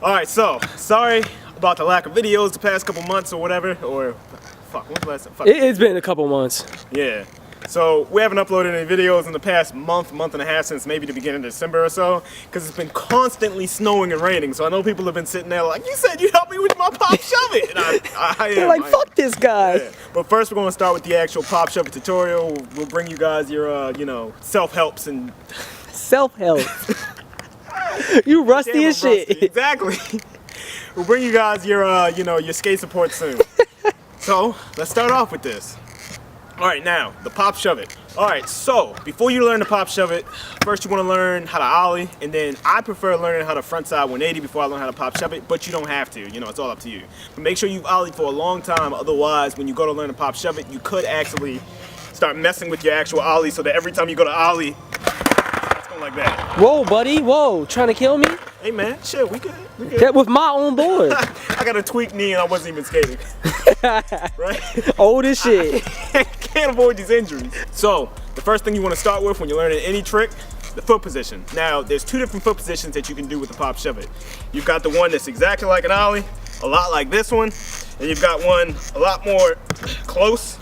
Alright, so, sorry about the lack of videos the past couple months or whatever, or, fuck, when's the last time? Fuck. It's been a couple months. Yeah. So, we haven't uploaded any videos in the past month and a half since maybe the beginning of December or so, because it's been constantly snowing and raining, so I know people have been sitting there like, you said you'd help me with my popShuvit! And I am. They're like, fuck this guy! Yeah. But first we're going to start with the actual popShuvit tutorial. We'll bring you guys your, self-helps and... Self-help. You rusty as shit. Rusty. Exactly. We'll bring you guys your, your skate support soon. So, let's start off with this. Alright, now, the popShuvit. Alright, so, before you learn the popShuvit, first you want to learn how to ollie, and then I prefer learning how to frontside 180 before I learn how to popShuvit, but you don't have to, it's all up to you. But make sure you've ollied for a long time, otherwise, when you go to learn the popShuvit, you could actually start messing with your actual ollie, so that every time you go to ollie, it's going like that. Whoa, buddy, whoa, trying to kill me? Hey man, shit, we good. Get with my own board. I got a tweaked knee and I wasn't even skating. Right? Old as shit. Can't avoid these injuries. So, the first thing you want to start with when you're learning any trick, the foot position. Now, there's two different foot positions that you can do with the popShuvit. You've got the one that's exactly like an ollie, a lot like this one, and you've got one a lot more close,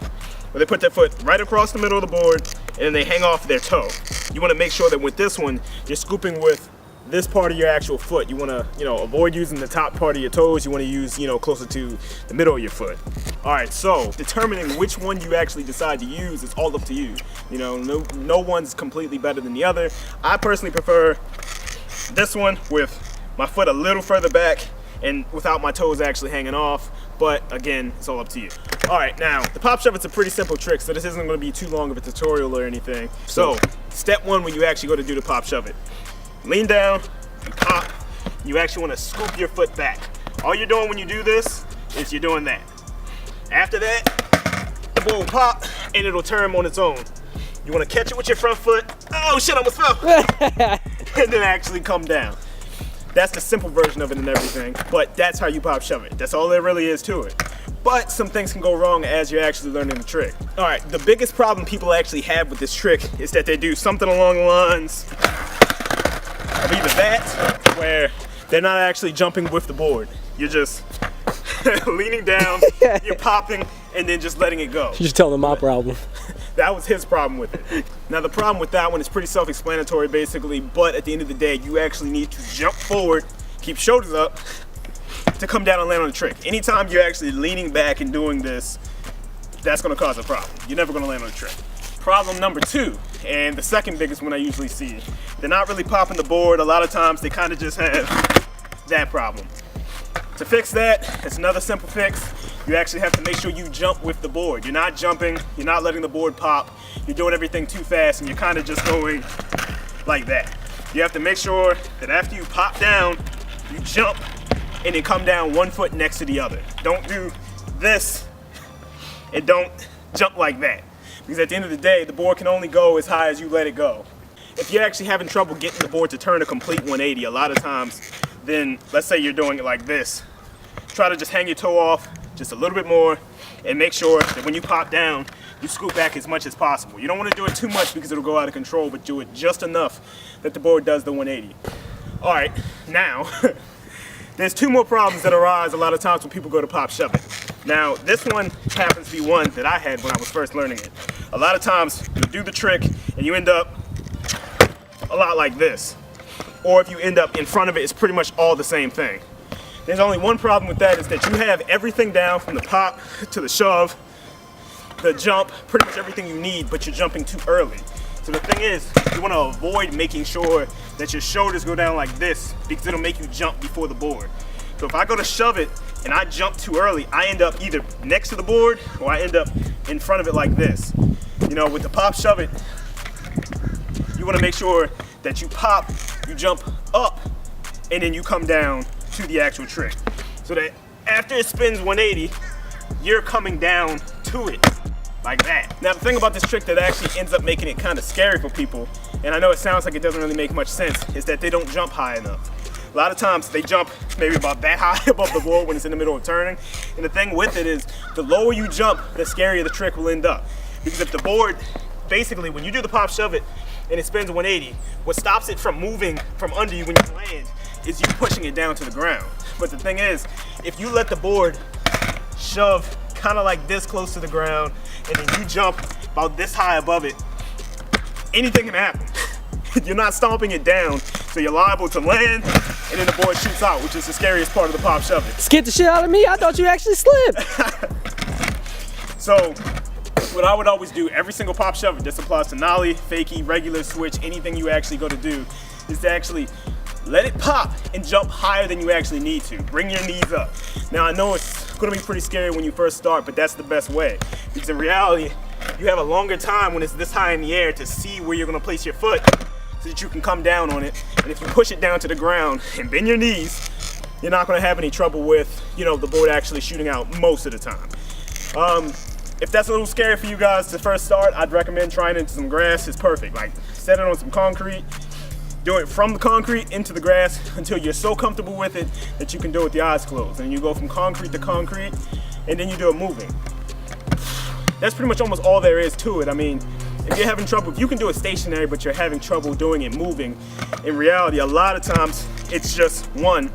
where they put their foot right across the middle of the board, and then they hang off their toe. You want to make sure that with this one, you're scooping with this part of your actual foot. You want to, avoid using the top part of your toes. You want to use, closer to the middle of your foot. All right, so determining which one you actually decide to use is all up to you. No one's completely better than the other. I personally prefer this one with my foot a little further back and without my toes actually hanging off. But again, it's all up to you. All right, now the popShuvit's a pretty simple trick, so this isn't going to be too long of a tutorial or anything. So, step one when you actually go to do the popShuvit. Lean down, you pop, you actually want to scoop your foot back. All you're doing when you do this is you're doing that. After that, the board will pop and it'll turn on its own. You want to catch it with your front foot. Oh shit, I almost fell. And then actually come down. That's the simple version of it and everything, but that's how you popShuvit. That's all there really is to it. But some things can go wrong as you're actually learning the trick. All right, the biggest problem people actually have with this trick is that they do something along the lines of either that, where they're not actually jumping with the board. You're just leaning down, you're popping, and then just letting it go. You just tell them my problem. That was his problem with it. Now the problem with that one is pretty self-explanatory basically, but at the end of the day, you actually need to jump forward, keep shoulders up, to come down and land on the trick. Anytime you're actually leaning back and doing this, that's gonna cause a problem. You're never gonna land on the trick. Problem number two, and the second biggest one I usually see, they're not really popping the board. A lot of times they kind of just have that problem. To fix that, it's another simple fix. You actually have to make sure you jump with the board. You're not jumping, you're not letting the board pop, you're doing everything too fast and you're kind of just going like that. You have to make sure that after you pop down, you jump and then come down one foot next to the other. Don't do this and don't jump like that. Because at the end of the day, the board can only go as high as you let it go. If you're actually having trouble getting the board to turn a complete 180, a lot of times, then let's say you're doing it like this. Try to just hang your toe off just a little bit more and make sure that when you pop down, you scoop back as much as possible. You don't want to do it too much because it'll go out of control, but do it just enough that the board does the 180. All right, now, there's two more problems that arise a lot of times when people go to popShuvit. Now, this one happens to be one that I had when I was first learning it. A lot of times, you do the trick and you end up a lot like this. Or if you end up in front of it, it's pretty much all the same thing. There's only one problem with that is that you have everything down from the pop to the shove, the jump, pretty much everything you need, but you're jumping too early. So the thing is, you want to avoid making sure that your shoulders go down like this because it'll make you jump before the board. So if I go to shove it and I jump too early, I end up either next to the board or I end up in front of it like this. With the popShuvit, you want to make sure that you pop, you jump up, and then you come down to the actual trick. So that after it spins 180, you're coming down to it like that. Now the thing about this trick that actually ends up making it kind of scary for people, and I know it sounds like it doesn't really make much sense, is that they don't jump high enough. A lot of times they jump maybe about that high above the board when it's in the middle of turning. And the thing with it is, the lower you jump, the scarier the trick will end up. Because if the board, basically when you do the popShuvit and it spins 180, what stops it from moving from under you when you land is you pushing it down to the ground. But the thing is, if you let the board shove kind of like this close to the ground, and then you jump about this high above it, anything can happen. You're not stomping it down, so you're liable to land, and then the board shoots out, which is the scariest part of the popShuvit. Scared the shit out of me? I thought you actually slipped. So, what I would always do, every single popShuvit, this applies to nollie, fakie, regular, switch, anything you actually go to do, is to actually let it pop and jump higher than you actually need to. Bring your knees up. Now, I know it's gonna be pretty scary when you first start, but that's the best way. Because in reality, you have a longer time when it's this high in the air to see where you're gonna place your foot so that you can come down on it. And if you push it down to the ground and bend your knees, you're not gonna have any trouble with, you know, the board actually shooting out most of the time. If that's a little scary for you guys to first start, I'd recommend trying it into some grass. It's perfect. Like, set it on some concrete, do it from the concrete into the grass until you're so comfortable with it that you can do it with your eyes closed. And you go from concrete to concrete, and then you do it moving. That's pretty much almost all there is to it. I mean, if you're having trouble, if you can do it stationary, but you're having trouble doing it moving, in reality, a lot of times it's just one,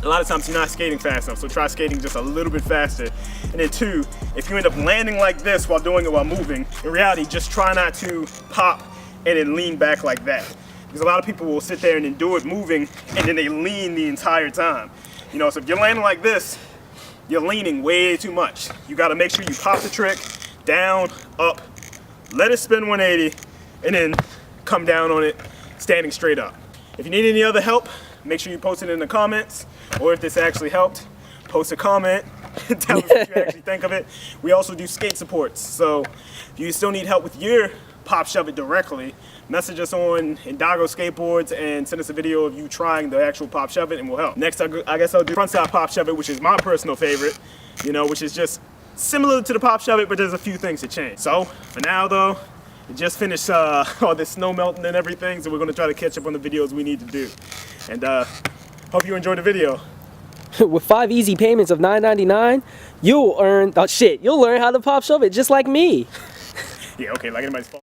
a lot of times you're not skating fast enough, so try skating just a little bit faster. And then two, if you end up landing like this while doing it while moving, in reality, just try not to pop and then lean back like that. Because a lot of people will sit there and then do it moving, and then they lean the entire time. You know, so if you're landing like this, you're leaning way too much. You gotta make sure you pop the trick, down, up, let it spin 180, and then come down on it, standing straight up. If you need any other help, make sure you post it in the comments, or if this actually helped, post a comment, tell us what you actually think of it. We also do skate supports, so if you still need help with your popShuvit directly, message us on Indago Skateboards and send us a video of you trying the actual popShuvit and we'll help. Next, I guess I'll do frontside popShuvit, which is my personal favorite, you know, which is just similar to the popShuvit, but there's a few things to change. So, for now though, we just finished all this snow melting and everything, so we're gonna try to catch up on the videos we need to do. And hope you enjoyed the video. With 5 easy payments of $9.99, you'll learn how to popShuvit just like me. Yeah, okay, like anybody's phone.